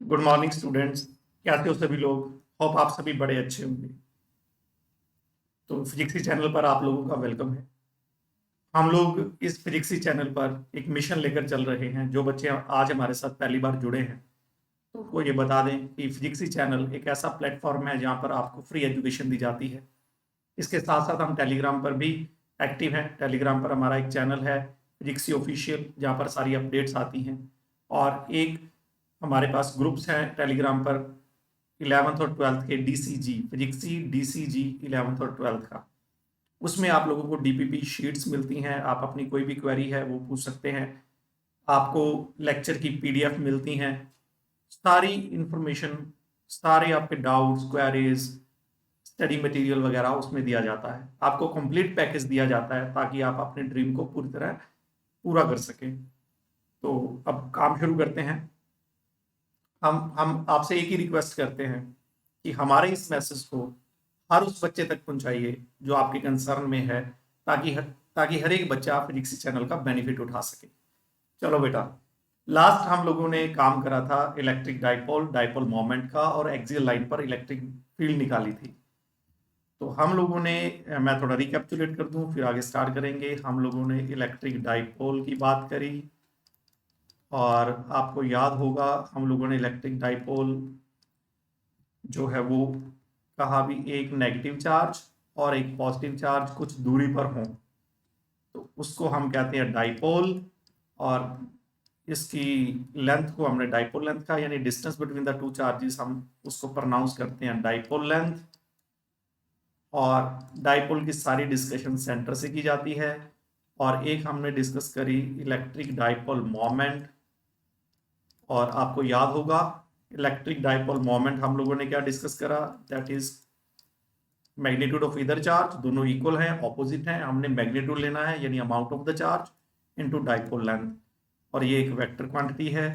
Good morning students. कैसे हो सभी लोग? होप आप सभी बड़े अच्छे होंगे। तो फिजिक्सी चैनल पर आप लोगों का वेलकम है। हम लोग इस फिजिक्सी चैनल पर एक मिशन लेकर चल रहे हैं। जो बच्चे आज हमारे साथ पहली बार जुड़े हैं तो उनको ये बता दें कि फिजिक्सी चैनल एक ऐसा प्लेटफॉर्म है जहाँ पर आपको फ्री एजुकेशन दी जाती है। इसके साथ साथ हम टेलीग्राम पर भी एक्टिव हैं। टेलीग्राम पर हमारा एक चैनल है फिजिक्सी ऑफिशियल, जहाँ पर सारी अपडेट्स आती हैं। और एक हमारे पास ग्रुप्स हैं टेलीग्राम पर 11th और 12th के डीसीजी फिजिक्सी डीसीजी 11th और 12th का। उसमें आप लोगों को डीपीपी शीट्स मिलती हैं। आप अपनी कोई भी क्वेरी है वो पूछ सकते हैं। आपको लेक्चर की पीडीएफ मिलती हैं। सारी इंफॉर्मेशन, सारे आपके डाउट्स, क्वेरीज, स्टडी मटेरियल वगैरह उसमें दिया जाता है। आपको कंप्लीट पैकेज दिया जाता है ताकि आप अपने ड्रीम को पूरी तरह पूरा कर सकें। तो अब काम शुरू करते हैं। हम आपसे एक ही रिक्वेस्ट करते हैं कि हमारे इस मैसेज को हर उस बच्चे तक पहुंचाइए जो आपके कंसर्न में है, ताकि हर एक बच्चा फिजिक्स चैनल का बेनिफिट उठा सके। चलो बेटा, लास्ट हम लोगों ने काम करा था इलेक्ट्रिक डाइपोल डाइपोल मोमेंट का, और एक्सियल लाइन पर इलेक्ट्रिक फील्ड निकाली थी। तो हम लोगों ने, मैं थोड़ा रिकैप्चुलेट कर दूं फिर आगे स्टार्ट करेंगे। हम लोगों ने इलेक्ट्रिक डाइपोल की बात करी, और आपको याद होगा हम लोगों ने इलेक्ट्रिक डाइपोल जो है वो कहा भी एक नेगेटिव चार्ज और एक पॉजिटिव चार्ज कुछ दूरी पर हों तो उसको हम कहते हैं डाइपोल। और इसकी लेंथ को हमने डाइपोल लेंथ का, यानी distance between the two charges, हम उसको प्रोनाउंस करते हैं डाइपोल लेंथ। और डाइपोल की सारी डिस्कशन सेंटर से की जाती है। और एक हमने डिस्कस करी इलेक्ट्रिक डाइपोल मोमेंट। और आपको याद होगा इलेक्ट्रिक डाइपोल मोमेंट हम लोगों ने क्या डिस्कस करा, दैट इज मैग्नीट्यूड ऑफ इधर चार्ज। दोनों इक्वल हैं, ऑपोजिट हैं, हमने मैग्नीट्यूड लेना है यानी amount of the charge into dipole length. और ये एक वेक्टर क्वांटिटी है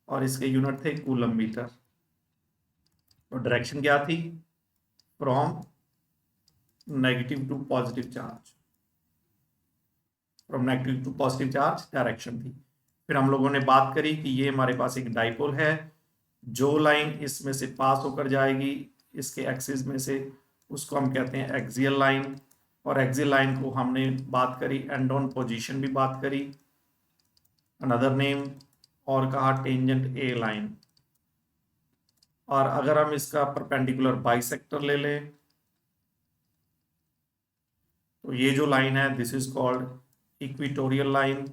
और इसके यूनिट थे कूलम मीटर। और डायरेक्शन क्या थी, from negative to positive charge, from negative to positive charge direction थी। फिर हम लोगों ने बात करी कि ये हमारे पास एक डाइपोल है, जो लाइन इसमें से पास होकर जाएगी इसके एक्सिस में से उसको हम कहते हैं एक्सियल लाइन। और एक्सियल लाइन को हमने बात करी एंड ऑन पोजीशन भी बात करी, अनदर नेम, और कहा टेंजेंट ए लाइन। और अगर हम इसका परपेंडिकुलर बाइसेक्टर ले लें तो ये जो लाइन है this is called equatorial line.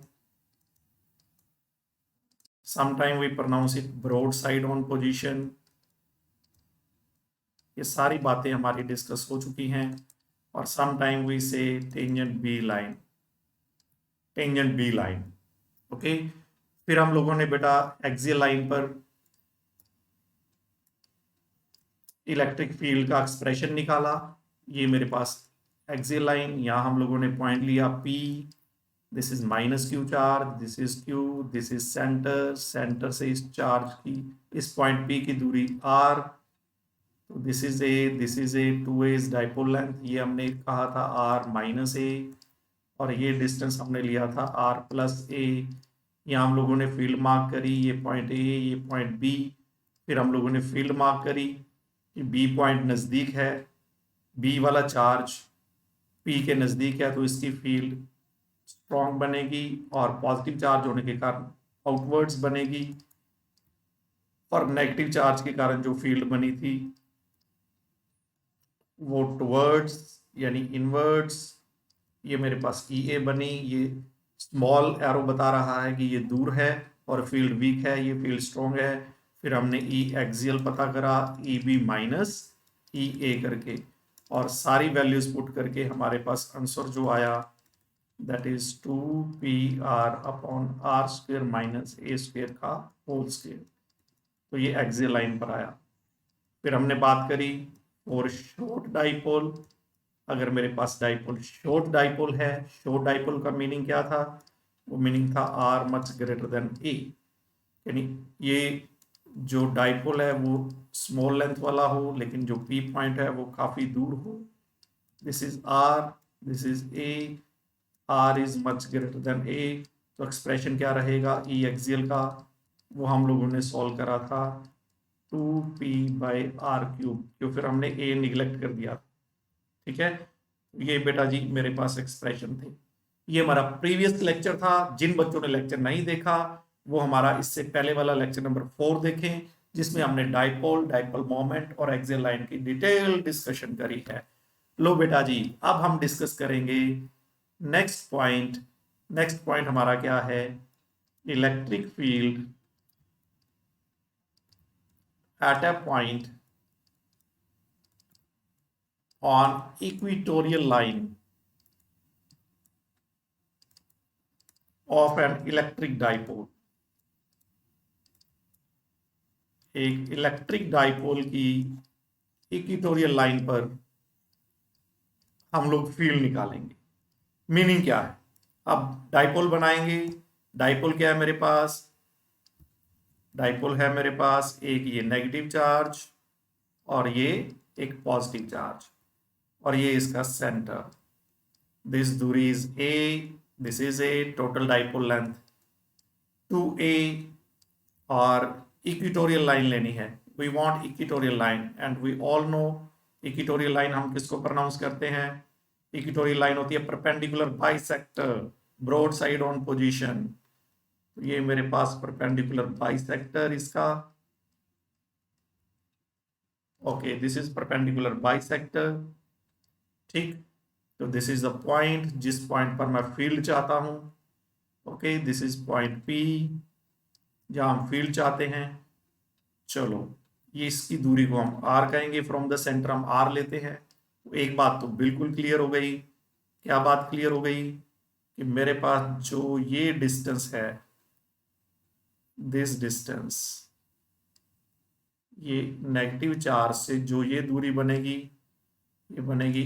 Sometime we pronounce it broadside on position. ये सारी बातें हमारी डिस्कस हो चुकी हैं। और sometime we say tangent B line, tangent B line. Okay, फिर हम लोगों ने बेटा एक्सियल लाइन पर इलेक्ट्रिक फील्ड का एक्सप्रेशन निकाला। ये मेरे पास एक्सियल लाइन, यहाँ हम लोगों ने पॉइंट लिया P, this is minus Q charge, this is Q, this is centre, centre से इस चार्ज की, इस पॉइंट P की दूरी R। तो this is A, this is A, 2a is dipole length, ये हमने कहा था R माइनस ए। और ये डिस्टेंस हमने लिया था R प्लस ए। यहाँ हम लोगों ने फील्ड मार्क करी, ये पॉइंट ए, ये पॉइंट बी। फिर हम लोगों ने फील्ड मार्क करी कि बी पॉइंट नज़दीक है, बी वाला चार्ज पी के नज़दीक है तो इसकी फील्ड स्ट्रॉन्ग बनेगी और पॉजिटिव चार्ज होने के कारण आउटवर्ड्स बनेगी। और नेगेटिव चार्ज के कारण जो फील्ड बनी थी वो टुवर्ड्स यानी इनवर्ड्स। ये मेरे पास ई ए बनी, ये स्मॉल एरो बता रहा है कि ये दूर है और फील्ड वीक है, ये फील्ड स्ट्रॉन्ग है। फिर हमने ई एक्सियल पता करा, ई बी माइनस ई ए करके, और सारी वैल्यूज पुट करके हमारे पास आंसर जो आया that is 2pr upon r square minus a square का होल स्क्वेयर। तो ये एक्सियल लाइन पर आया। फिर हमने बात करी और शॉर्ट डाइपोल। अगर मेरे पास डाइपोल शॉर्ट डाइपोल है, शॉर्ट डाइपोल का मीनिंग क्या था, वो मीनिंग था आर मच ग्रेटर देन ए, यानी ये जो डाइपोल है वो स्मॉल लेंथ वाला हो लेकिन जो पी पॉइंट है वो काफी दूर हो। This is r, this is a, r is much greater than a. तो एक्सप्रेशन क्या रहेगा ई एक्सियल का, वो हम लोगों ने सॉल्व करा था 2p/r³, क्यों फिर हमने a निगलेक्ट कर दिया। ठीक है, ये बेटा जी मेरे पास एक्सप्रेशन थे। ये हमारा प्रीवियस लेक्चर था। जिन बच्चों ने लेक्चर नहीं देखा वो हमारा इससे पहले वाला लेक्चर नंबर 4 देखें, जिसमें हमने डाइपोल, डाइपोल मोमेंट और एक्सियल लाइन की डिटेल डिस्कशन करी है। लो बेटा जी, अब हम डिस्कस करेंगे नेक्स्ट पॉइंट। नेक्स्ट पॉइंट हमारा क्या है? Electric field at a point on equatorial line of an electric dipole। एक इलेक्ट्रिक डाइपोल की इक्वेटोरियल लाइन पर हम लोग फील्ड निकालेंगे। मीनिंग क्या है? अब डाइपोल बनाएंगे। डाइपोल क्या है मेरे पास? डाइपोल है मेरे पास एक ये नेगेटिव चार्ज और ये एक पॉजिटिव चार्ज, और ये इसका सेंटर। दिस दूरी is a, this is a, total dipole length 2a, और इक्वेटोरियल लाइन लेनी है। We want equatorial line and we all know equatorial line हम किसको प्रोनाउंस करते हैं? इक्वेटोरियल लाइन होती है perpendicular bisector, broadside on position. ये मेरे पास परपेंडिकुलर बाइसेक्टर इसका, okay, this is perpendicular bisector. ठीक, तो दिस इज द पॉइंट जिस पॉइंट पर मैं फील्ड चाहता हूं। Okay, this is point P जहां हम फील्ड चाहते हैं। चलो, ये इसकी दूरी को हम r कहेंगे, फ्रॉम द सेंटर हम r लेते हैं। तो एक बात तो बिल्कुल क्लियर हो गई। क्या बात क्लियर हो गई? कि मेरे पास जो ये डिस्टेंस है, दिस डिस्टेंस, ये नेगेटिव चार्ज से जो ये दूरी बनेगी, ये बनेगी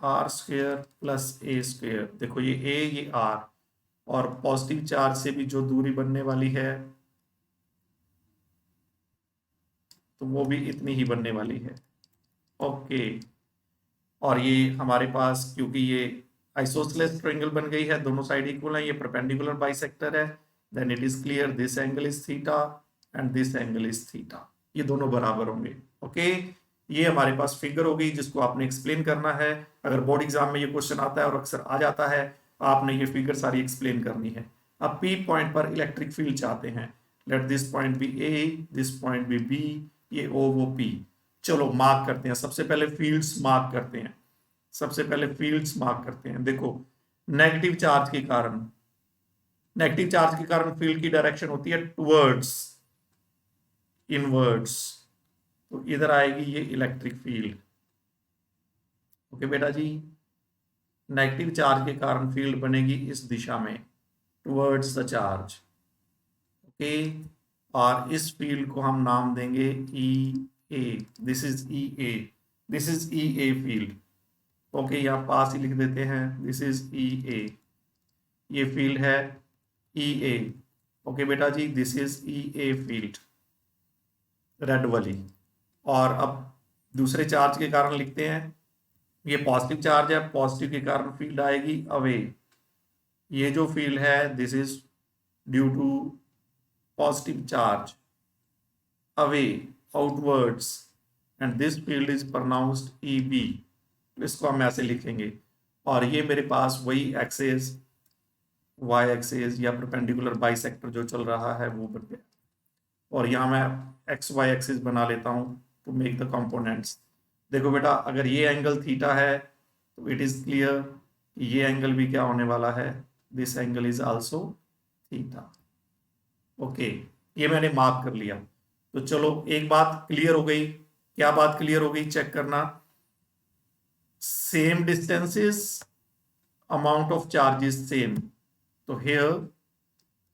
r² प्लस a²। देखो ये a, ये r, और पॉजिटिव चार्ज से भी जो दूरी बनने वाली है तो वो भी इतनी ही बनने वाली है। ओके, और ये हमारे पास क्योंकि ये आइसोसेलेस ट्रायंगल बन गई है, दोनों साइड इक्वल है, ये परपेंडिकुलर बाइसेक्टर है, then it is clear this angle is theta and this angle is theta, ये दोनों बराबर होंगे। ओके, ये हमारे पास फिगर हो गई जिसको आपने एक्सप्लेन करना है। अगर बोर्ड एग्जाम में ये क्वेश्चन आता है और अक्सर आ जाता है, आपने ये फिगर सारी एक्सप्लेन करनी है। अब P पॉइंट पर इलेक्ट्रिक फील्ड चाहते हैं। Let this point be A, this point be B, ये O, वो P। चलो मार्क करते हैं, सबसे पहले फील्ड्स मार्क करते हैं। सबसे पहले फील्ड्स मार्क करते हैं। देखो, नेगेटिव चार्ज के कारण, नेगेटिव चार्ज के कारण फील्ड की डायरेक्शन होती है टुवर्ड्स, इनवर्ड्स। तो इधर आएगी ये इलेक्ट्रिक फील्ड। ओके बेटा जी, नेगेटिव चार्ज के कारण फील्ड बनेगी इस दिशा में, टुवर्ड्स द चार्ज। ओके, और इस फील्ड को हम नाम देंगे EA। This is EA, this is EA field. Okay, यहाँ पास ही लिख देते हैं, दिस इज EA, ये फील्ड है EA। ओके बेटा जी, this is EA field, red वाली। और अब दूसरे चार्ज के कारण लिखते हैं, ये पॉजिटिव चार्ज है, पॉजिटिव के कारण फील्ड आएगी अवे। ये जो फील्ड है this is due to positive charge, away, outwards, and this field is pronounced EB। इसको हम ऐसे लिखेंगे। और ये मेरे पास वही एक्सेस, y एक्सेस या परपेंडिकुलर बाइसेक्टर जो चल रहा है वो बन गया। और यहाँ मैं XY एक्सिस बना लेता हूँ टू मेक द कंपोनेंट्स। देखो बेटा, अगर ये एंगल थीटा है तो इट इज क्लियर कि ये एंगल भी क्या होने वाला है, this angle is also theta. Okay, ये मैंने मार्क कर लिया। तो चलो एक बात क्लियर हो गई। क्या बात क्लियर हो गई? चेक करना। Same distances, amount of charges same. तो here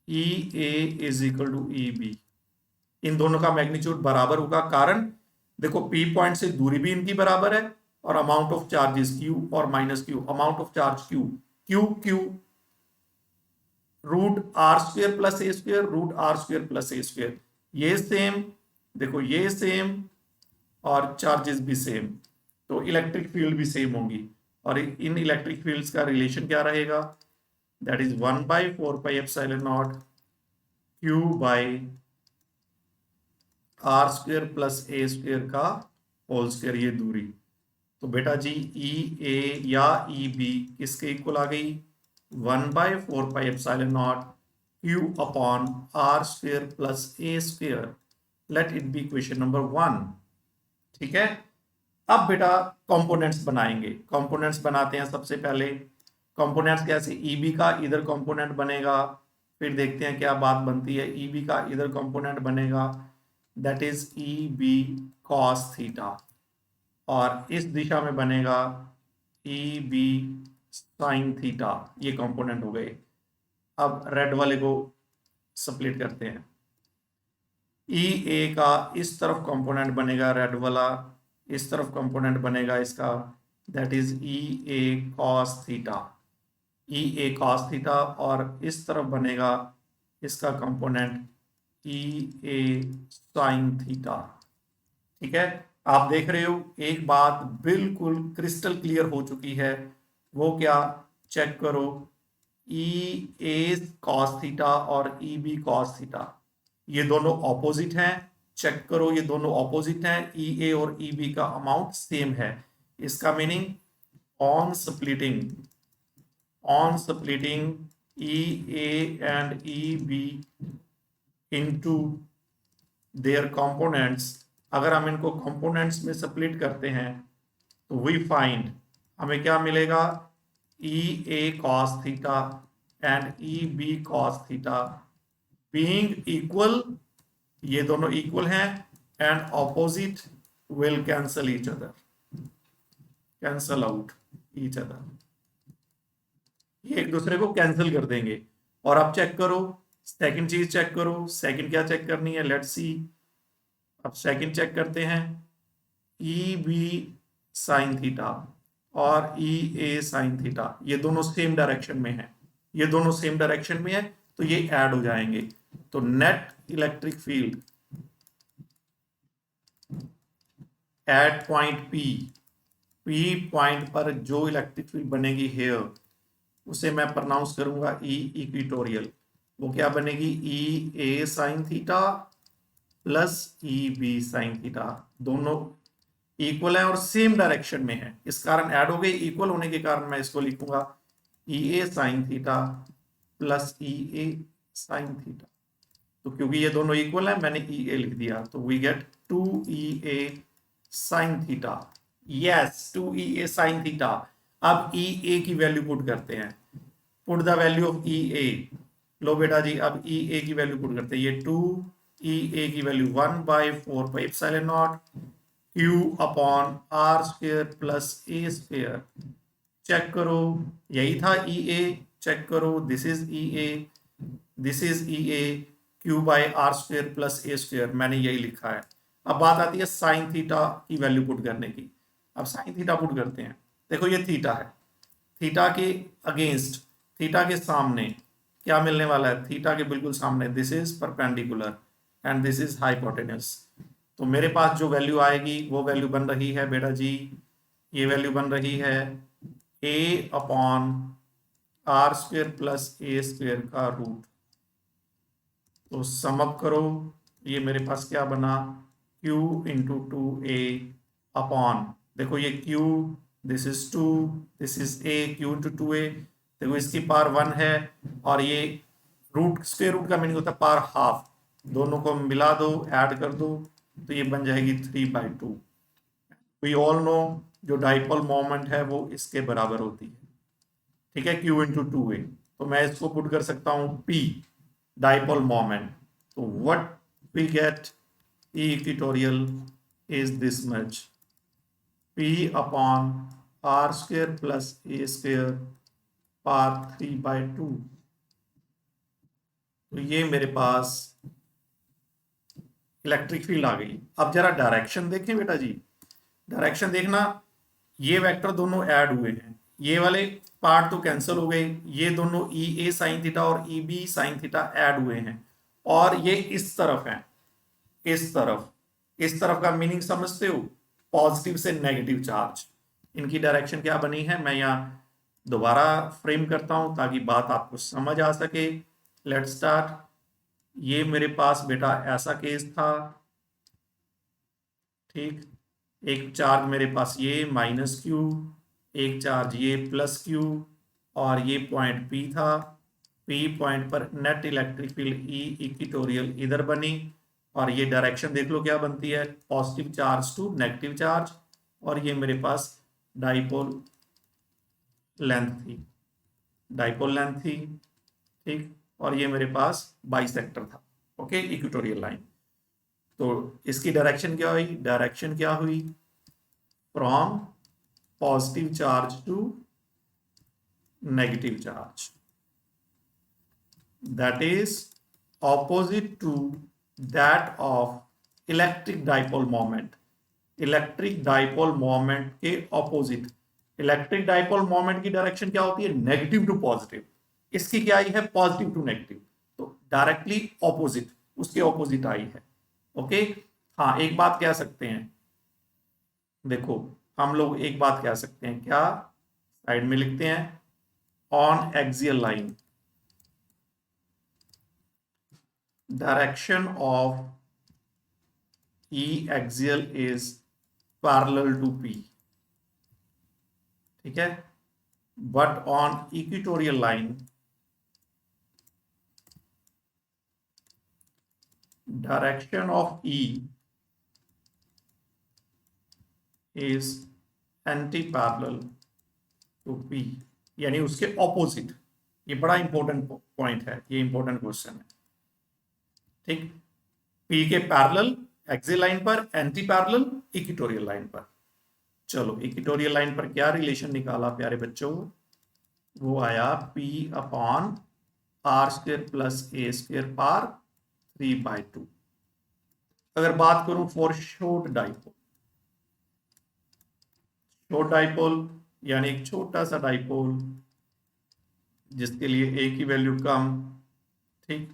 EA is equal to EB, इन दोनों का मैग्नीट्यूड बराबर होगा। कारण देखो, P पॉइंट से दूरी भी इनकी बराबर है और अमाउंट ऑफ चार्जेस Q और minus Q, amount of charge Q √r² plus a², √r² plus a², ये सेम, देखो ये सेम, और चार्जेस भी सेम, तो इलेक्ट्रिक फील्ड भी सेम होंगी। और इन इलेक्ट्रिक फील्ड्स का रिलेशन क्या रहेगा? That is 1/4πε0 Q/r²। R square plus a square का होल स्क्वेयर, ये दूरी। तो बेटा जी ई ए या ई बी किसके इक्वल आ गई? 1/4πε0 q upon r square plus a square. Let it be question number 1। ठीक है, अब बेटा कंपोनेंट्स बनाएंगे। कंपोनेंट्स बनाते हैं सबसे पहले। कंपोनेंट्स कैसे? ईबी का इधर कंपोनेंट बनेगा, फिर देखते हैं क्या बात बनती है। ईबी का इधर कंपोनेंट बनेगा, that is E B cos theta, और इस दिशा में बनेगा ई बी साइन थीटा। ये कंपोनेंट हो गए। अब रेड वाले को स्प्लिट करते हैं। ई ए का इस तरफ कंपोनेंट बनेगा रेड वाला, इस तरफ कंपोनेंट बनेगा इसका, that is E A cos theta, E A cos theta, और इस तरफ बनेगा इसका component E A sine theta. ठीक है, आप देख रहे हो एक बात बिल्कुल क्रिस्टल क्लियर हो चुकी है। वो क्या? चेक करो, ई ए कॉस थीटा और ई बी कॉस थीटा, ये दोनों ऑपोजिट हैं। चेक करो, ये दोनों ऑपोजिट हैं। ई ए और ई बी का अमाउंट सेम है। इसका meaning on splitting E A and E B into their components, अगर हम इनको कंपोनेंट्स में स्प्लिट करते हैं तो वी फाइंड, हमें क्या मिलेगा? E A cos theta and E B cos theta being equal, ये दोनों इक्वल हैं, and opposite will cancel each other, cancel out each other, ये एक दूसरे को कैंसिल कर देंगे। और अब चेक करो, सेकंड चीज चेक करो। सेकंड क्या चेक करनी है? Let's see. अब सेकंड चेक करते हैं, ई बी साइन थीटा और ई ए साइन थीटा, ये दोनों सेम डायरेक्शन में है, ये दोनों सेम डायरेक्शन में है, तो ये ऐड हो जाएंगे। तो net electric field eight point P point पर जो इलेक्ट्रिक फील्ड बनेगी हेयर, उसे मैं प्रोनाउंस करूंगा ई इक्वेटोरियल। वो क्या बनेगी? E A sine theta plus E B sine theta, दोनों इक्वल है और सेम डायरेक्शन में है, इस कारण ऐड हो गई। इक्वल होने के कारण मैं इसको लिखूंगा ई A sine theta plus E A sine theta. तो क्योंकि ये दोनों इक्वल है, मैंने ई ए लिख दिया, तो we get 2 EA sine theta. Yes, 2 EA sine theta. अब ई ए की वैल्यू पुट करते हैं। Put the value of E A. लो बेटा जी, अब ई ए की वैल्यू पुट करते हैं। ये 2 EA की value 1/4πε0 q upon r square plus a square. Check करो, यही था ई ए। चेक करो, this is E A, this is E A, q by r square plus a square, मैंने यही लिखा है। अब बात आती है साइन थीटा की वैल्यू पुट करने की। अब साइन थीटा पुट करते हैं। देखो ये थीटा है, थीटा के अगेंस्ट, थीटा के सामने क्या मिलने वाला है? थीटा के बिल्कुल सामने this is perpendicular and this is hypotenuse. तो मेरे पास जो वैल्यू आएगी वो वैल्यू बन रही है बेटा जी, ये वैल्यू बन रही है a upon r square plus a square का रूट। तो सम अप करो, ये मेरे पास क्या बना? q इंटू 2a अपॉन, देखो ये q, this is 2, this is a, q into 2a। देखो इसकी पावर 1 है, और ये रूट, स्क्वायर रूट का मीनिंग होता है पावर हाफ। दोनों को मिला दो, ऐड कर दो, तो ये बन जाएगी 3/2। वी ऑल नो जो डाइपोल मोमेंट है वो इसके बराबर होती है। ठीक है, q इंटू 2a। तो मैं इसको पुट कर सकता हूँ p, डाइपोल मोमेंट। तो what we get, E equatorial is this much, P upon R square plus A square power 3/2। तो ये मेरे पास इलेक्ट्रिक फील्ड आ गई। अब जरा डायरेक्शन देखें बेटा जी, डायरेक्शन देखना, ये वेक्टर दोनों ऐड हुए हैं, ये वाले पार्ट तो कैंसिल हो गए, ये दोनों ई ए साइन थीटा और E B sine theta add हुए हैं, और ये इस तरफ है, इस तरफ का मीनिंग समझते हो? पॉजिटिव से नेगेटिव चार्ज। इनकी डायरेक्शन क्या बनी है, मैं यहाँ दोबारा फ्रेम करता हूं ताकि बात आपको समझ आ सके। Let's start. ये मेरे पास बेटा ऐसा केस था, ठीक, एक चार्ज मेरे पास ये माइनस क्यू, एक चार्ज ये प्लस क्यू, और ये पॉइंट पी था। पी पॉइंट पर net electric field E equatorial इधर बनी, और ये डायरेक्शन देख लो क्या बनती है, positive charge to negative charge. और ये मेरे पास डाइपोल लेंथ थी, डाइपोल लेंथ थी, ठीक, और ये मेरे पास बाइसेक्टर था, ओके, इक्वेटोरियल लाइन। तो इसकी डायरेक्शन क्या हुई, डायरेक्शन क्या हुई, from positive charge to negative charge, that is opposite to that of electric dipole moment। Electric dipole moment के ऑपोजिट, इलेक्ट्रिक डाइपोल मोमेंट की डायरेक्शन क्या होती है, नेगेटिव टू पॉजिटिव, इसकी क्या आई है, पॉजिटिव टू नेगेटिव, तो डायरेक्टली ऑपोजिट, उसके ऑपोजिट आई है, ओके। हाँ, एक बात कह सकते हैं, देखो हम लोग एक बात कह सकते हैं, क्या, साइड में लिखते हैं, on axial line direction of E axial is parallel to P, ठीक है, but on equatorial line direction of E is anti-parallel to P, यानी उसके ऑपोजिट। ये बड़ा इंपॉर्टेंट पॉइंट है, ये इंपॉर्टेंट क्वेश्चन है, ठीक, P के पैरेलल एक्सियल लाइन पर, एंटी पैरेलल इक्वेटोरियल लाइन पर। चलो इक्वेटोरियल लाइन पर क्या रिलेशन निकाला प्यारे बच्चों, वो आया P upon r square plus a square power 3/2। अगर बात करूं for short dipole, short dipole यानी एक छोटा सा डाइपोल जिसके लिए ए की वैल्यू कम, ठीक,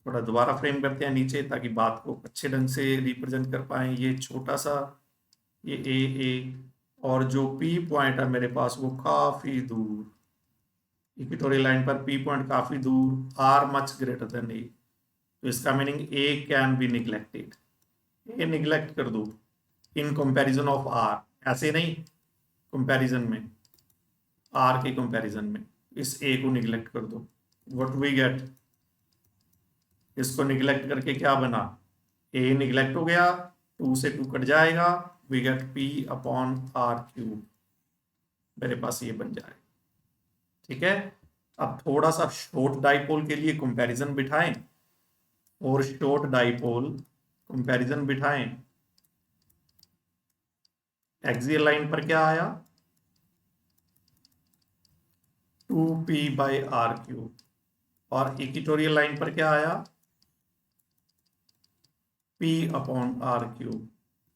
थोड़ा दोबारा फ्रेम करते हैं नीचे ताकि बात को अच्छे ढंग से रिप्रेजेंट कर पाए। ये छोटा सा, ये ए, और जो पी पॉइंट है मेरे पास वो काफी दूर, इक्वेटोरियल लाइन पर पी पॉइंट काफी दूर, are much greater than a, तो इसका meaning A can be neglected, A neglect कर दो इन कंपैरिजन ऑफ आर, ऐसे नहीं, कंपैरिजन में, आर के कंपैरिजन में इस ए को निग्लेक्ट कर दो, व्हाट वी गेट, इसको निग्लेक्ट करके क्या बना, ए निग्लेक्ट हो गया, 2 से 2 कट जाएगा, we get p upon r cube, मेरे पास ये बन जाएगा, ठीक है। अब थोड़ा सा शॉर्ट डाइपोल के लिए कंपैरिजन बिठाएं, और शॉर्ट डाइपोल कंपैरिजन बिठाएं, एक्सियल लाइन पर क्या आया, 2p/r³, और इक्वेटोरियल लाइन पर क्या आया, P अपॉन r³।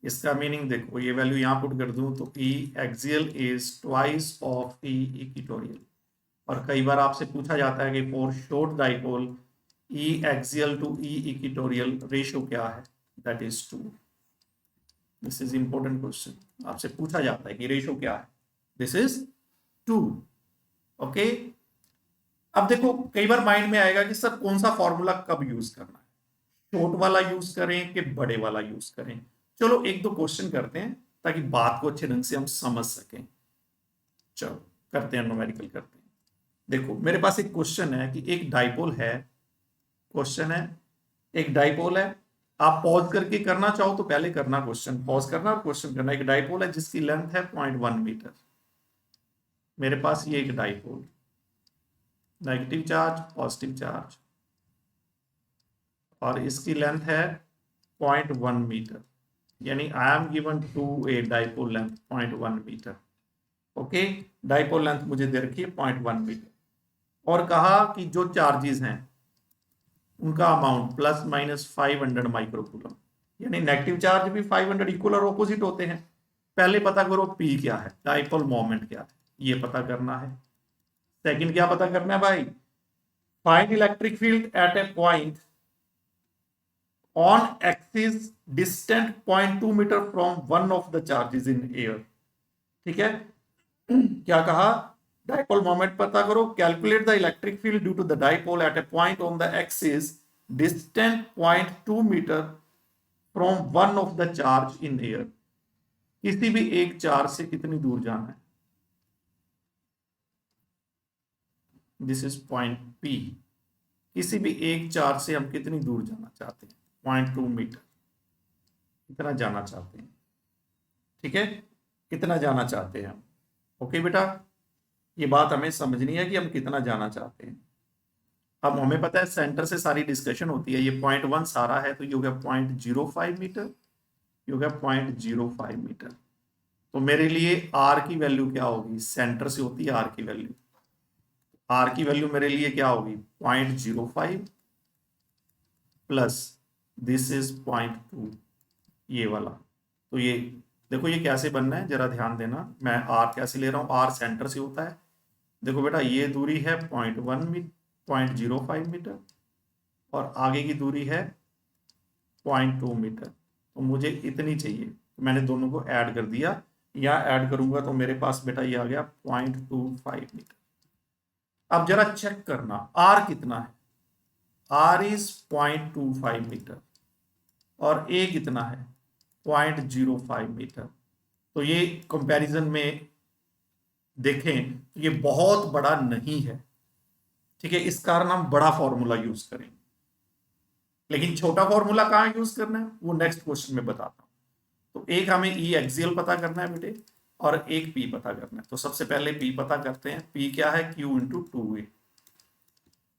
इसका मीनिंग देखो, ये वैल्यू यहां पुट कर दूं तो E axial is twice of E equatorial, और कई बार आपसे पूछा जाता है कि for short dipole E axial to E equatorial ratio क्या है, that is 2। This is important question, आपसे पूछा जाता है कि रेशियो क्या है, दिस इज 2, ओके। अब देखो कई बार माइंड में आएगा कि सर कौन सा फॉर्मूला कब यूज करना है, शॉर्ट वाला यूज करें कि बड़े वाला यूज करें। चलो एक दो क्वेश्चन करते हैं ताकि बात को अच्छे ढंग से हम समझ सकें। चलो करते हैं, न्यूमेरिकल करते हैं। देखो मेरे पास एक क्वेश्चन है कि एक डाइपोल है, क्वेश्चन है एक डाइपोल है, आप पॉज करके करना चाहो तो पहले करना, क्वेश्चन पॉज करना और क्वेश्चन करना। एक डाइपोल है जिसकी लेंथ है 0.1 मीटर, मेरे पास ये एक dipole, negative charge positive charge, और इसकी लेंथ है 0.1 मीटर, यानी I am given to a dipole length 0.1 metre, okay. Dipole length मुझे दे रखी है 0.1 मीटर, और कहा कि जो चार्जेस हैं उनका अमाउंट प्लस माइनस 500 माइक्रोकूलम, यानी नेगेटिव चार्ज भी 500 इक्वल और ऑपोजिट होते हैं। पहले पता करो पी क्या है, डाइपोल मोमेंट क्या है, ये पता करना है। सेकंड क्या पता करना है भाई, find electric field at a point on axis distant 0.2 metre from one of the charges in air, ठीक है। क्या कहा, डाइपोल मोमेंट पता करो, calculate the electric field due to the dipole at a point on the axis distant 0.2 metre from one of the charge in air, किसी भी एक charge से कितनी दूर जाना है, दिस इज पॉइंट पी। किसी भी एक चार्ज से हम कितनी दूर जाना चाहते हैं, 0.2 मीटर, कितना जाना चाहते हैं, ठीक है, कितना जाना चाहते हैं हम। ओके बेटा, ये बात हमें समझनी है कि हम कितना जाना चाहते हैं। अब हमें पता है सेंटर से सारी डिस्कशन होती है, ये 0.1 सारा है, तो ये हो गया 0.05 मीटर, ये हो गया 0.05 मीटर। तो मेरे लिए आर की वैल्यू क्या होगी, सेंटर से होती है आर की वैल्यू, आर की वैल्यू मेरे लिए क्या होगी 0.05 प्लस दिस इज 0.2, ये वाला। तो ये देखो ये कैसे बनना है, जरा ध्यान देना, मैं आर कैसे ले रहा हूं, आर सेंटर से होता है। देखो बेटा ये दूरी है 0.05 मीटर और आगे की दूरी है 0.2 मीटर, तो मुझे इतनी चाहिए, तो मैंने दोनों को ऐड कर दिया, यहाँ ऐड करूंगा तो मेरे पास बेटा ये आ गया 0.25 मीटर। अब जरा चेक करना आर कितना है, आर इज 0.25 मीटर और ए कितना है 0.05 मीटर। तो ये कंपैरिजन में देखें तो ये बहुत बड़ा नहीं है, ठीक है, इस कारण हम बड़ा फॉर्मूला यूज करेंगे, लेकिन छोटा फॉर्मूला कहाँ यूज करना है वो नेक्स्ट क्वेश्चन में बताता हूं। तो एक हमें ई एक्सियल पता करना है बेटे और एक पी पता करना है। तो सबसे पहले पी पता करते हैं, पी क्या है, क्यू इंटू 2a,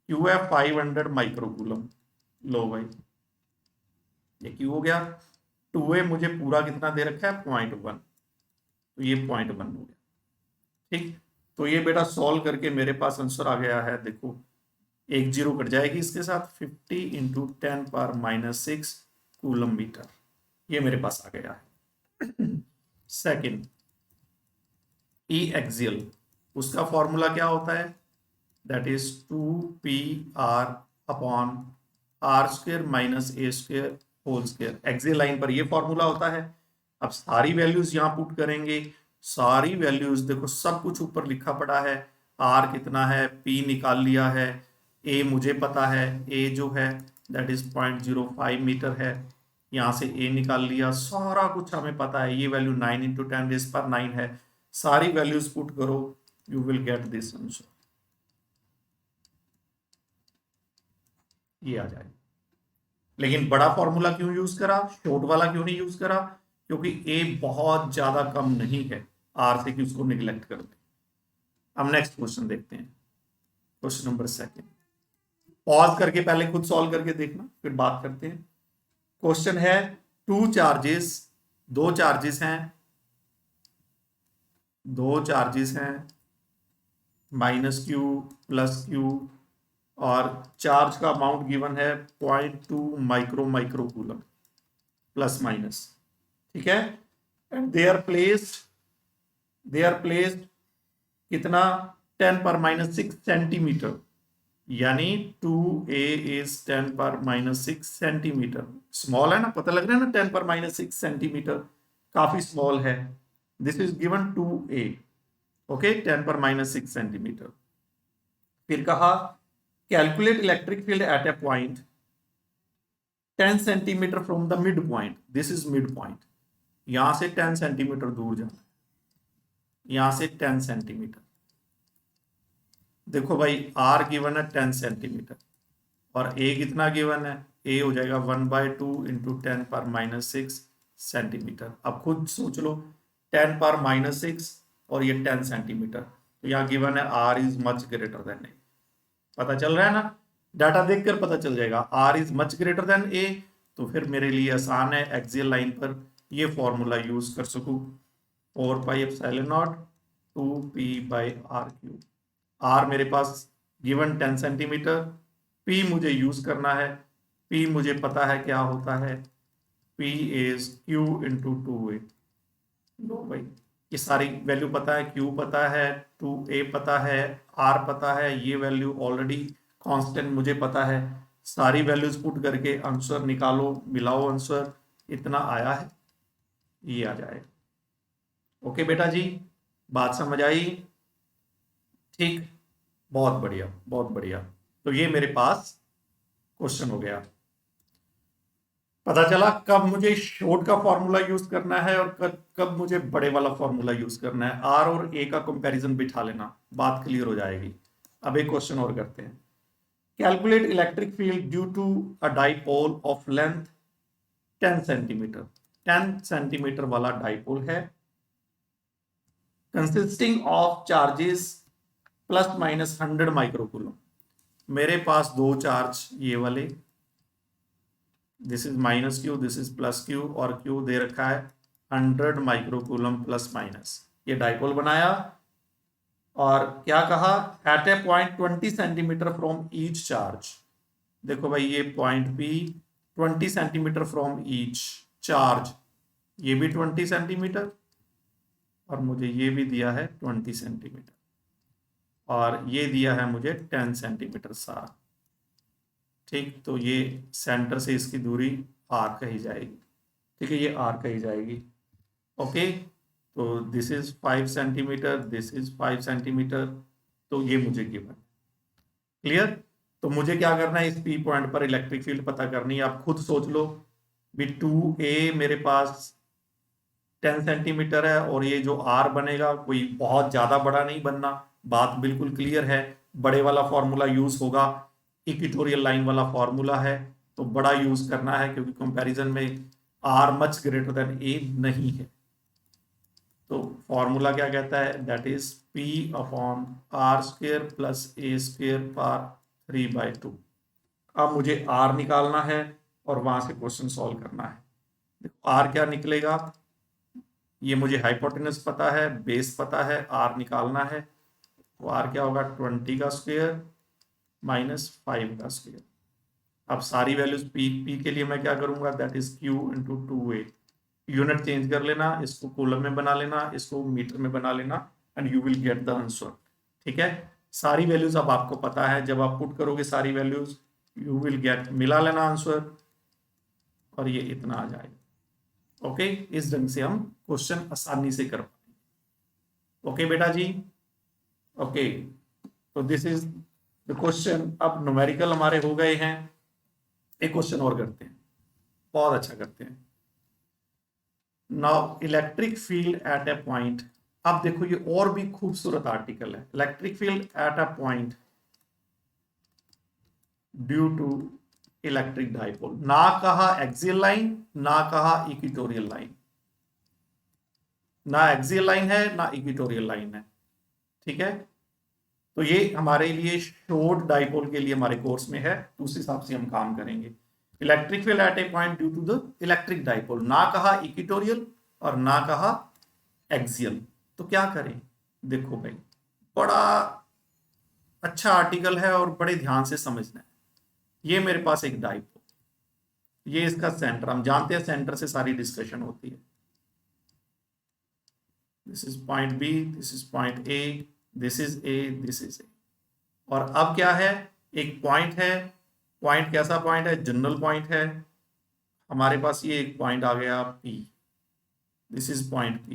क्यू है 500 माइक्रोकूलम, लो भाई ये क्यू हो गया, 2a मुझे पूरा कितना दे रखा है 0.1, तो ये 0.1 हो गया, ठीक। तो ये बेटा सॉल्व करके मेरे पास आंसर आ गया है, देखो एक जीरो कट जाएगी इसके साथ, 50 इंटू 10⁻⁻6 कूलम मीटर, ये मेरे पास आ गया है। सेकंड ई एक्सियल, उसका फॉर्मूला क्या होता है, that is 2πr upon r square minus a square whole square, axial line पर ये फॉर्मूला होता है। अब सारी वैल्यूज यहां पुट करेंगे, सारी वैल्यूज देखो सब कुछ ऊपर लिखा पड़ा है, आर कितना है, पी निकाल लिया है, ए मुझे पता है, ए जो है दैट इज 0.05 मीटर है, यहाँ से ए निकाल लिया, सारा कुछ हमें पता है, ये वैल्यू 9 इंटू 10⁻⁹ है, सारी वैल्यूज पुट करो, you will get this answer, ये आ जाएगा। लेकिन बड़ा फॉर्मूला क्यों यूज करा, शॉर्ट वाला क्यों नहीं यूज करा, क्योंकि ए बहुत ज्यादा कम नहीं है आर से कि उसको निगलेक्ट कर दे। अब नेक्स्ट क्वेश्चन देखते हैं, क्वेश्चन नंबर सेकंड, पॉज करके पहले खुद सॉल्व करके देखना फिर बात करते हैं। क्वेश्चन है टू चार्जेस, दो चार्जेस हैं, दो चार्जेस हैं, माइनस क्यू प्लस क्यू, और चार्ज का अमाउंट गिवन है 0.2 माइक्रोकूलम प्लस माइनस, ठीक है, एंड दे आर प्लेस्ड कितना 10⁻⁶ सेंटीमीटर, यानी 2a इज 10⁻⁶ सेंटीमीटर, स्मॉल है ना, पता लग रहा है ना 10⁻⁶ सेंटीमीटर काफी स्मॉल है, this is given 2a, okay 10⁻⁶ centimetre. फिर कहा calculate electric field at a point 10 centimetre from the mid point, this is mid point, यहां से 10 सेंटीमीटर दूर जाना है, यहां से 10 सेंटीमीटर, देखो भाई आर गिवन है 10 सेंटीमीटर और ए कितना गिवन है, ए हो जाएगा 1/2 इंटू 10⁻⁶ सेंटीमीटर। अब खुद सोच लो 10⁻⁶ और ये 10 सेंटीमीटर, तो यहाँ गिवन है r is much greater than a, पता चल रहा है ना, डाटा देखकर पता चल जाएगा r is much greater than a, तो फिर मेरे लिए आसान है एक्सियल लाइन पर ये फॉर्मूला यूज कर सकूं, 4πε0 2p/r³, आर मेरे पास गिवन 10 सेंटीमीटर, पी मुझे यूज करना है, पी मुझे पता है क्या होता है, P is Q into 2a, लो भाई ये सारी वैल्यू पता है, क्यू पता है, 2a पता है, आर पता है, ये वैल्यू ऑलरेडी कांस्टेंट मुझे पता है, सारी वैल्यूज पुट करके आंसर निकालो, मिलाओ आंसर, इतना आया है, ये आ जाएगा। ओके बेटा जी, बात समझ आई, ठीक, बहुत बढ़िया बहुत बढ़िया। तो ये मेरे पास क्वेश्चन हो गया। पता चला कब मुझे शॉर्ट का फॉर्मूला यूज करना है और कब मुझे बड़े वाला फॉर्मूला यूज करना है। आर और ए का कंपैरिजन बिठा लेना, बात क्लियर हो जाएगी। अब एक क्वेश्चन और करते हैं। Calculate electric field due to a dipole of length 10 centimetre. 10 centimetre वाला डाइपोल है, consisting of charges plus minus 100 microcoulomb. मेरे पास दो चार्ज ये वाले, this is minus q, this is plus q, और क्यू दे रखा है 100 माइक्रोकूलम प्लस माइनस। ये डाइपोल बनाया और क्या कहा, at a point 20 centimetre from each charge. देखो भाई ये point B 20 centimetre from each charge, ये भी 20 सेंटीमीटर और मुझे ये भी दिया है 20 सेंटीमीटर और ये दिया है मुझे 10 सेंटीमीटर सार। ठीक, तो ये सेंटर से इसकी दूरी आर कही जाएगी। ठीक है, ये आर कही जाएगी। ओके, तो this is 5 centimetre, this is 5 centimetre, तो ये मुझे गिवन। क्लियर? तो मुझे क्या करना है, इस पी पॉइंट पर इलेक्ट्रिक फील्ड पता करनी है। आप खुद सोच लो भी 2a मेरे पास 10 सेंटीमीटर है और ये जो आर बनेगा कोई बहुत ज्यादा बड़ा नहीं बनना, बात बिल्कुल क्लियर है। बड़े वाला फॉर्मूला यूज होगा, इक्वेटोरियल लाइन वाला फॉर्मूला है, तो बड़ा यूज करना है क्योंकि कंपैरिजन में r much greater than a नहीं है। तो फॉर्मूला क्या कहता है, that is p upon r square plus a square power 3/2। अब मुझे आर निकालना है और वहां से क्वेश्चन सॉल्व करना है। देखो आर क्या निकलेगा, ये मुझे हाइपोटेनस पता है, बेस पता है, आर निकालना है। तो आर क्या होगा, 20 का स्क्वायर माइनस 5 का स्क्वायर। अब सारी वैल्यूज पी के लिए मैं क्या करूंगा, that is Q into 2a। Unit change कर लेना, इसको कूलम में बना लेना, इसको मीटर में बना लेना, and you will get the answer. ठीक है, सारी वैल्यूज अब आपको पता है, जब आप पुट करोगे सारी वैल्यूज यू विल गेट, मिला लेना आंसर और ये इतना आ जाएगा। ओके, इस ढंग से हम क्वेश्चन आसानी से कर पाएंगे। ओके बेटा जी, ओके, तो दिस इज द क्वेश्चन। अब न्यूमेरिकल हमारे हो गए हैं, एक क्वेश्चन और करते हैं, बहुत अच्छा करते हैं। Now electric field at a point. अब देखो ये और भी खूबसूरत आर्टिकल है, electric field at a point due to electric dipole. ना कहा एक्सियल लाइन, ना कहा इक्वेटोरियल लाइन, ना एक्सियल लाइन है ना इक्वेटोरियल लाइन है। ठीक है, तो ये हमारे लिए शॉर्ट डाइपोल के लिए हमारे कोर्स में है, तो उस हिसाब से हम काम करेंगे। Electric field at a point due to the electric dipole, ना कहा इक्वेटोरियल और ना कहा एक्सियल, तो क्या करें। देखो भाई बड़ा अच्छा आर्टिकल है और बड़े ध्यान से समझना है। ये मेरे पास एक डाइपोल, ये इसका सेंटर, हम जानते हैं सेंटर से सारी डिस्कशन होती है। This is point B, this is point A, this is A, this is A. और अब क्या है, एक पॉइंट है, पॉइंट कैसा पॉइंट है, जनरल पॉइंट है। हमारे पास ये एक पॉइंट आ गया P, this is point P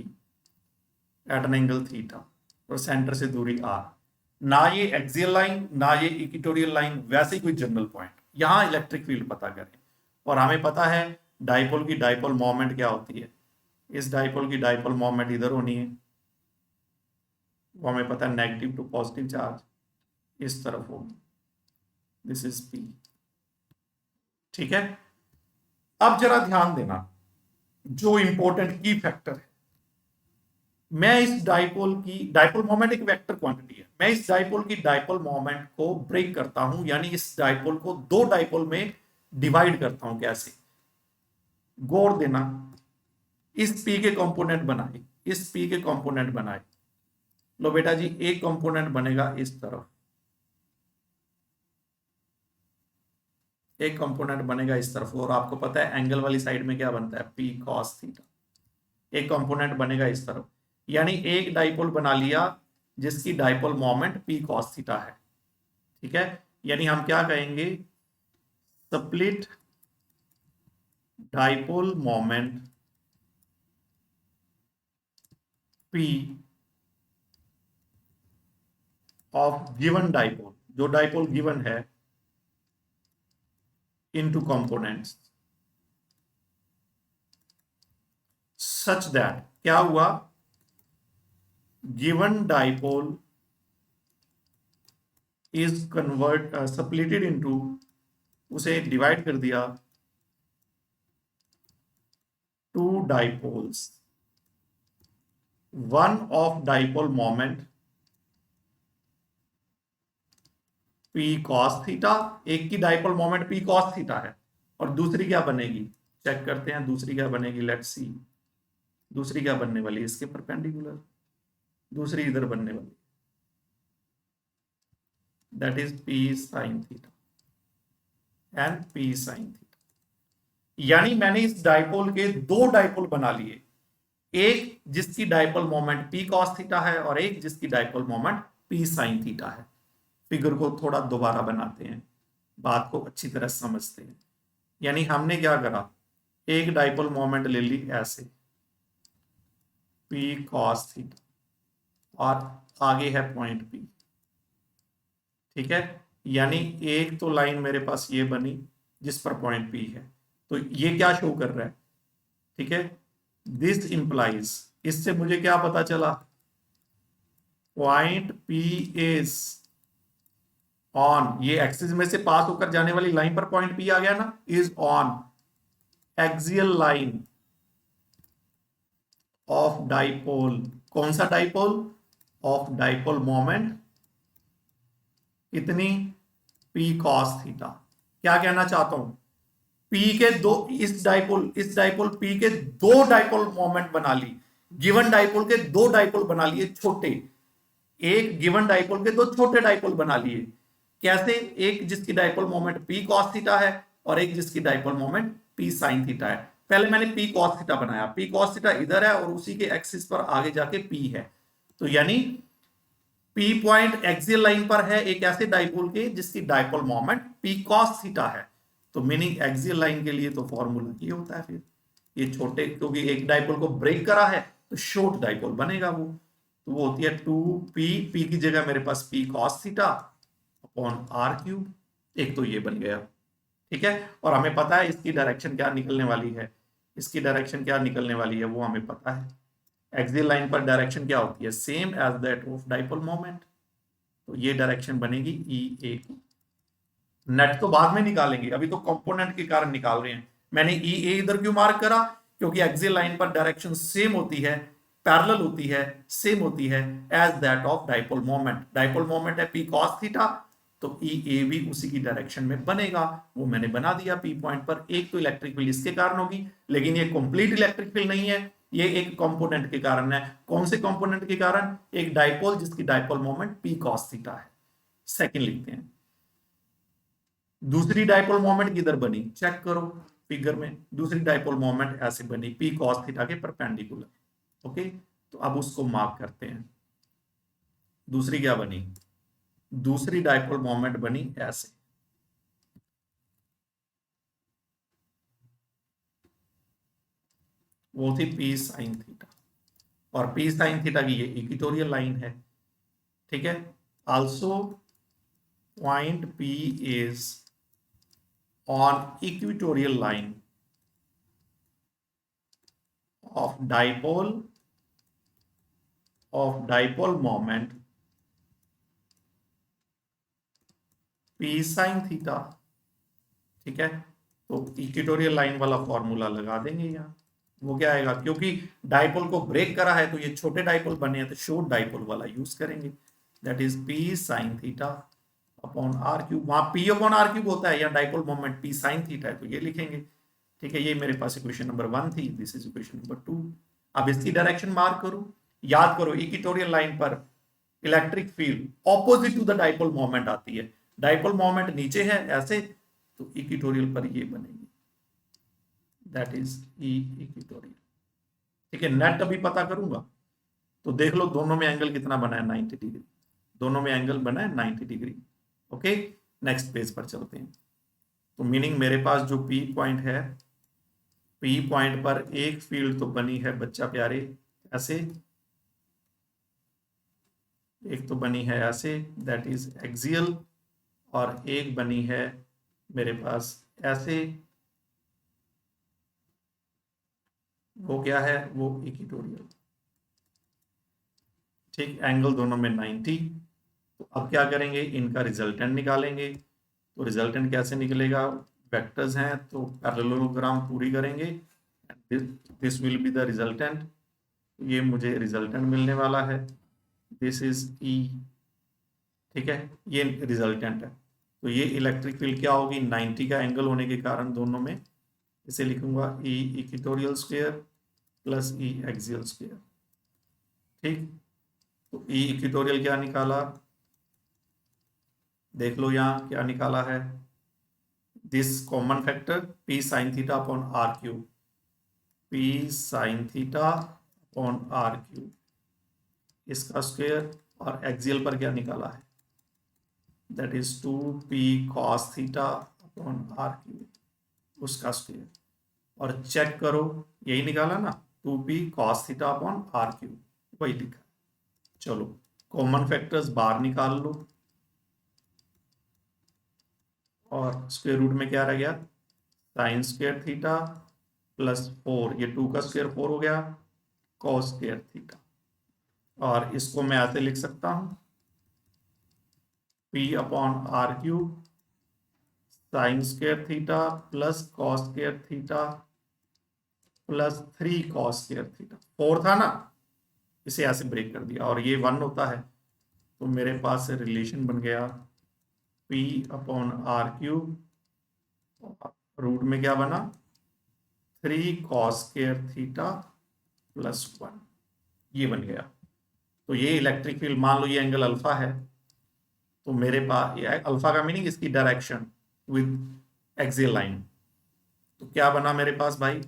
at an angle theta और सेंटर से दूरी r। ना ये एक्सियल लाइन ना ये इक्वेटोरियल लाइन, वैसे ही कोई जनरल पॉइंट। यहां इलेक्ट्रिक फील्ड पता करें और हमें पता है डाइपोल की डाइपोल मोमेंट क्या होती है। इस डाइपोल की डाइपोल मोमेंट इधर होनी है, वो हमें पता है नेगेटिव टू पॉजिटिव चार्ज इस तरफ होगी, दिस इज P। ठीक है, अब जरा ध्यान देना, जो इंपॉर्टेंट की फैक्टर है, मैं इस डाइपोल मोमेंट एक वेक्टर क्वांटिटी है, मैं इस डाइपोल की डाइपोल मोमेंट को ब्रेक करता हूं, यानी इस डाइपोल को दो डाइपोल में डिवाइड करता हूं। कैसे, गौर देना, इस P के कंपोनेंट बनाए, इस P के कंपोनेंट बनाए। लो बेटा जी, एक कंपोनेंट बनेगा इस तरफ, एक कंपोनेंट बनेगा इस तरफ, और आपको पता है एंगल वाली साइड में क्या बनता है, P cos थीटा। एक कंपोनेंट बनेगा इस तरफ, यानी एक डाइपोल बना लिया जिसकी dipole moment P cos theta है। ठीक है, यानी हम क्या कहेंगे, split dipole moment P of given dipole, जो डाइपोल गिवन है, इनटू कंपोनेंट्स। सच दैट क्या हुआ, given dipole is convert splitted into, उसे डिवाइड कर दिया two dipoles, one of dipole moment P cos theta, एक की dipole moment P cos theta है, और दूसरी क्या बनेगी, चेक करते हैं दूसरी क्या बनेगी, लेट्स सी दूसरी क्या बनने वाली है, इसके परपेंडिकुलर दूसरी इधर बनने वाली, that is P sin theta and P sin theta. यानी मैंने इस डाइपोल के दो डाइपोल बना लिए, एक जिसकी dipole moment P cos theta है और एक जिसकी dipole moment P sin theta है। फिगर को थोड़ा दोबारा बनाते हैं, बात को अच्छी तरह समझते हैं। यानी हमने क्या करा, एक डाइपोल मोमेंट ले ली ऐसे P cos थीटा और आगे है पॉइंट P, ठीक है। यानी एक तो लाइन मेरे पास ये बनी जिस पर पॉइंट P है, तो ये क्या शो कर रहा है, ठीक है। दिस इंप्लाइज, इससे मुझे क्या पता चला, पॉइंट P इज ऑन, ये एक्सिस में से पास होकर जाने वाली लाइन पर पॉइंट P आ गया ना, is on axial line of dipole, कौन सा डाइपोल, ऑफ डाइपोल मोमेंट कितनी, P cos थीटा। क्या कहना चाहता हूं, P के दो, इस डाइपोल P के दो डाइपोल मोमेंट बना ली, गिवन डाइपोल के दो डाइपोल बना लिए छोटे, एक गिवन डाइपोल के दो छोटे डाइपोल बना लिए, कैसे, एक जिसकी dipole moment P cos theta है और एक जिसकी dipole moment P sin theta है। पहले मैंने P cos थीटा बनाया, P cos थीटा इधर है और उसी के एक्सिस पर आगे जाके P है, तो यानी P पॉइंट एक्सियल लाइन पर है एक ऐसे डाइपोल के जिसकी dipole moment P cos theta है, तो मीनिंग एक्सियल लाइन के लिए तो फॉर्मूला ये होता है, फिर ये छोटे, क्योंकि एक डाइपोल को ब्रेक करा है तो शॉर्ट डाइपोल बनेगा वो, तो वो होती है 2P, P की जगह मेरे पास P cos theta upon r cube, एक तो ये बन गया, ठीक है। और हमें पता है इसकी डायरेक्शन क्या निकलने वाली है, इसकी डायरेक्शन क्या निकलने वाली है वो हमें पता है, एक्सियल लाइन पर डायरेक्शन क्या होती है, same as that of dipole moment, तो ये डायरेक्शन बनेगी EA। नेट तो बाद में निकालेंगे, अभी तो कंपोनेंट के कारण निकाल रहे हैं। मैंने EA इधर क्यों मार्क करा, क्योंकि एक्सियल लाइन पर डायरेक्शन सेम होती है, पैरेलल होती है, सेम होती है as that of dipole moment, dipole moment है P cos थीटा, तो EA भी उसी की डायरेक्शन में बनेगा, वो मैंने बना दिया P पॉइंट पर। एक तो इलेक्ट्रिक फील्ड इसके कारण होगी, लेकिन ये कंप्लीट इलेक्ट्रिक फील्ड नहीं है, ये एक कंपोनेंट के कारण है। कौन से कंपोनेंट के कारण, एक डाइपोल जिसकी dipole moment P cos theta है। सेकंड लिखते हैं, दूसरी डाइपोल मोमेंट किधर बनी, चेक करो फिगर में, दूसरी डाइपोल मोमेंट ऐसे बनी P cos थीटा के परपेंडिकुलर, ओके। तो अब उसको मार्क करते हैं, दूसरी क्या बनी, दूसरी डाइपोल मोमेंट बनी ऐसे, वो थी P sin थीटा, और P sin थीटा की ये इक्वेटोरियल लाइन है, ठीक है। Also point P is on equatorial line of dipole moment P sin theta, ठीक है। तो इक्वेटोरियल लाइन वाला फॉर्मूला लगा देंगे यहाँ, वो क्या आएगा, क्योंकि डाइपोल को ब्रेक करा है तो ये छोटे डाइपोल बने हैं, तो शॉर्ट डाइपोल वाला यूज करेंगे, that is P sin theta upon r cube, वहां P अपॉन r क्यूब होता है, या dipole moment P sin theta है तो ये लिखेंगे, ठीक है। ये मेरे पास इक्वेशन नंबर 1 थी, दिस इज इक्वेशन नंबर 2। अब इसकी डायरेक्शन मार्क करो, याद करो इक्वेटोरियल लाइन पर electric field opposite to the dipole moment आती है, डाइपोल मोमेंट नीचे है ऐसे, तो इक्वेटोरियल पर ये बनेगी, दैट इज E इक्वेटोरियल, ठीक है। नेट अभी पता करूंगा, तो देख लो दोनों में एंगल कितना बना है, 90 डिग्री, दोनों में एंगल बना है 90 डिग्री, ओके। नेक्स्ट पेज पर चलते हैं, तो मीनिंग मेरे पास जो P पॉइंट है, P पॉइंट पर एक फील्ड तो बनी है बच्चा प्यारे ऐसे, एक तो बनी है ऐसे, दैट इज एक्सियल, और एक बनी है मेरे पास ऐसे, वो क्या है, वो इक्वेटोरियल। ठीक, एंगल दोनों में 90। तो अब क्या करेंगे, इनका रिजल्टेंट निकालेंगे। तो रिजल्टेंट कैसे निकलेगा, वेक्टर्स हैं तो पैरेललोग्राम पूरी करेंगे, this will be the resultant. ये मुझे रिजल्टेंट मिलने वाला है, दिस इज ई। ठीक है, ये रिजल्टेंट है। तो ये इलेक्ट्रिक फील्ड क्या होगी, 90 का एंगल होने के कारण दोनों में, इसे लिखूंगा ई इक्वेटोरियल स्क्वायर प्लस ई एक्सियल स्क्वायर। ठीक, तो ई इक्वेटोरियल क्या निकाला, देख लो यहाँ क्या निकाला है, this common factor p sine theta upon r cube, p sine theta upon r cube, इसका स्क्वायर, और एक्सियल पर क्या निकाला है, that is 2p cos theta upon r cube, उसका स्क्वायर। और चेक करो, यही निकाला ना, 2p cos theta upon r cube, वही लिखा। चलो कॉमन फैक्टर्स बाहर निकाल लो, और स्क्वायर रूट में क्या रह गया, साइन स्क्वायर थीटा प्लस 4, ये 2 का स्क्वायर 4 हो गया, कॉस स्क्वायर थीटा। और इसको मैं ऐसे लिख सकता हूं, p upon r cube sine square theta plus cos square theta plus 3 cos square theta. 4 था ना, इसे ऐसे ब्रेक कर दिया, और ये 1 होता है, तो मेरे पास रिलेशन बन गया p upon r cube, root में क्या बना, 3 कॉस स्क्वायर थीटा प्लस 1, ये बन गया। तो ये इलेक्ट्रिक फील्ड, मान लो ये एंगल अल्फा है, तो मेरे पास अल्फा का मीनिंग इसकी डायरेक्शन विद एक्सियल लाइन। तो क्या बना मेरे पास भाई,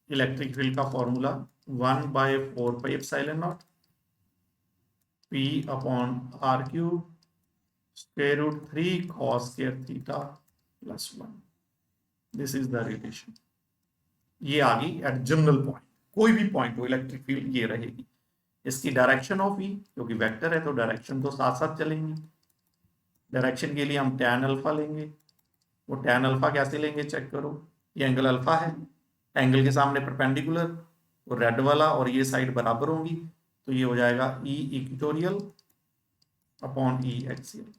इलेक्ट्रिक फील्ड का formula 1/4πε0 p upon r cube square root 3 cos square theta plus 1, this is the relation. ये आ गई एट जनरल पॉइंट, कोई भी पॉइंट हो इलेक्ट्रिक फील्ड ये रहेगी। इसकी डायरेक्शन ऑफ ई, क्योंकि वेक्टर है तो डायरेक्शन तो साथ साथ चलेंगी। डायरेक्शन के लिए हम tan अल्फा लेंगे, वो tan अल्फा कैसे लेंगे चेक करो, ये एंगल अल्फा है, एंगल के सामने परपेंडिकुलर, तो रेड वाला और ये साइड बराबर होंगी, तो ये हो जाएगा E equatorial upon E axial.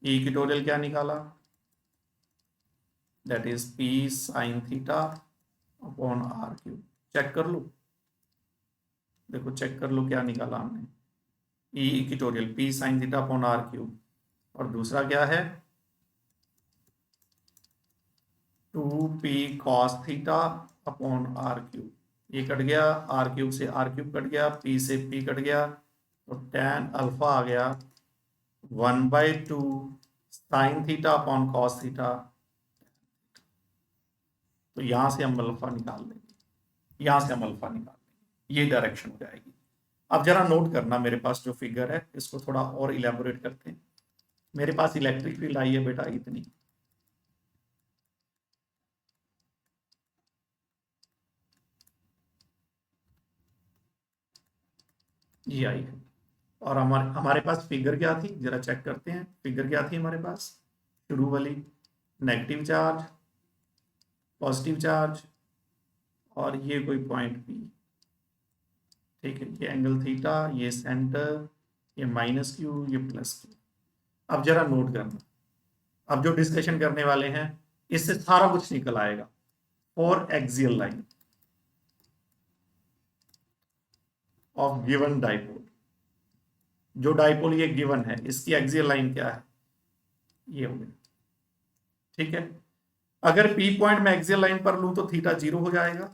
E equatorial क्या निकाला, that is p sine theta upon r cube. Check कर लो, देखो चेक कर लो क्या निकाला हमने, E equatorial p sine theta upon r cube, और दूसरा क्या है 2p cos theta upon r cube, ये कट गया, आर क्यूब से आर क्यूब कट गया, p से p कट गया, तो tan अल्फा आ गया 1/2 sign theta upon cos theta. तो यहां से हम अल्फा निकाल लेंगे, यहां से हम अल्फा निकाल लेंगे, ये डायरेक्शन हो जाएगी। अब जरा नोट करना, मेरे पास जो फिगर है इसको थोड़ा और इलेबोरेट करते हैं। मेरे पास इलेक्ट्रिक फील्ड आई है बेटा इतनी, ये आई है, और हमारे हमारे पास फिगर क्या थी, जरा चेक करते हैं, फिगर क्या थी हमारे पास, शुरू वाली, नेगेटिव चार्ज, पॉजिटिव चार्ज, और ये कोई पॉइंट पी। ठीक है, ये एंगल थीटा, ये सेंटर, ये माइनस क्यू, ये प्लस क्यू। अब जरा नोट करना, अब जो डिस्कशन करने वाले हैं इससे सारा कुछ निकल आएगा। For axial line of given dipole, जो डाइपोल ये गिवन है इसकी एक्सियल लाइन क्या है, ये हो गया। ठीक है, अगर पी पॉइंट में एक्सियल लाइन पर लूं तो थीटा 0 हो जाएगा,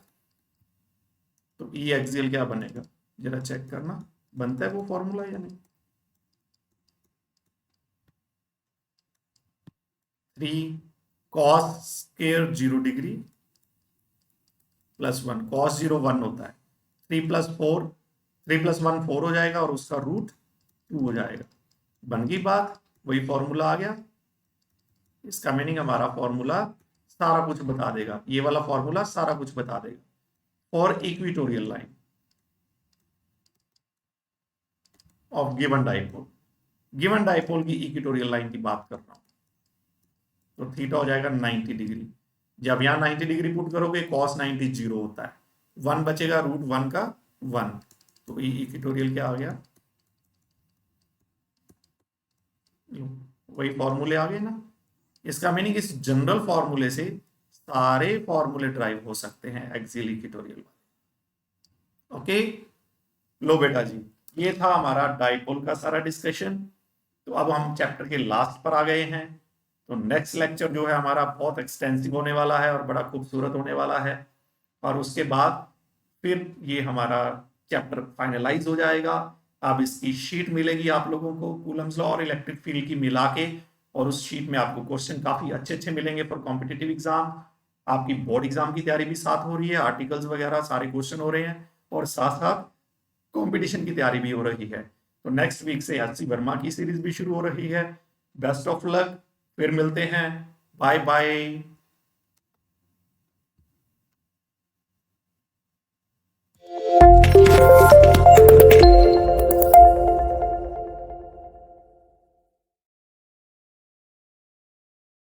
तो ई एक्सियल क्या बनेगा, जरा चेक करना, बनता है वो फॉर्मूला या नहीं, 3 cos square 0 degree plus 1, cos 0 1 होता है, 3 प्लस 4, 3 प्लस 1 4 हो जाएगा, और उसका रूट 2 हो जाएगा, बन गई बात, वही फॉर्मूला आ गया। इसका मीनिंग हमारा फॉर्मूला सारा कुछ बता देगा, ये वाला फॉर्मूला सारा कुछ बता देगा। For equatorial line of given dipole, given dipole की इक्वेटोरियल लाइन की बात कर रहा हूं, तो थीटा हो जाएगा 90 डिग्री। जब यहां 90 डिग्री पुट करोगे cos 90 0 होता है, 1 बचेगा √1 का 1, तो ई इक्वेटोरियल क्या आ गया, वही फॉर्मूले आ गए ना। इसका मीनिंग इस जनरल फॉर्मूले से सारे फॉर्मूले ड्राइव हो सकते हैं एक्सियल इक्वेटोरियल वाले। ओके, लो बेटा जी, ये था हमारा डाइपोल का सारा डिस्कशन। तो अब हम चैप्टर के लास्ट पर आ गए हैं। तो नेक्स्ट लेक्चर जो है हमारा बहुत एक्सटेंसिव होने वाला है और बड़ा खूबसूरत होने वाला है, और उसके बाद फिर ये हमारा चैप्टर फाइनलाइज हो जाएगा। अब इसकी शीट मिलेगी आप लोगों को कूलम्स लॉ और इलेक्ट्रिक फील्ड की मिला के, और उस शीट में आपको क्वेश्चन काफी अच्छे अच्छे मिलेंगे फॉर कॉम्पिटिटिव एग्जाम। आपकी बोर्ड एग्जाम की तैयारी भी साथ हो रही है, आर्टिकल्स वगैरह सारे क्वेश्चन हो रहे हैं, और साथ साथ कंपटीशन की तैयारी भी हो रही है। तो नेक्स्ट वीक से एचसी वर्मा की सीरीज भी शुरू हो रही है। बेस्ट ऑफ लक, फिर मिलते हैं, बाय बाय।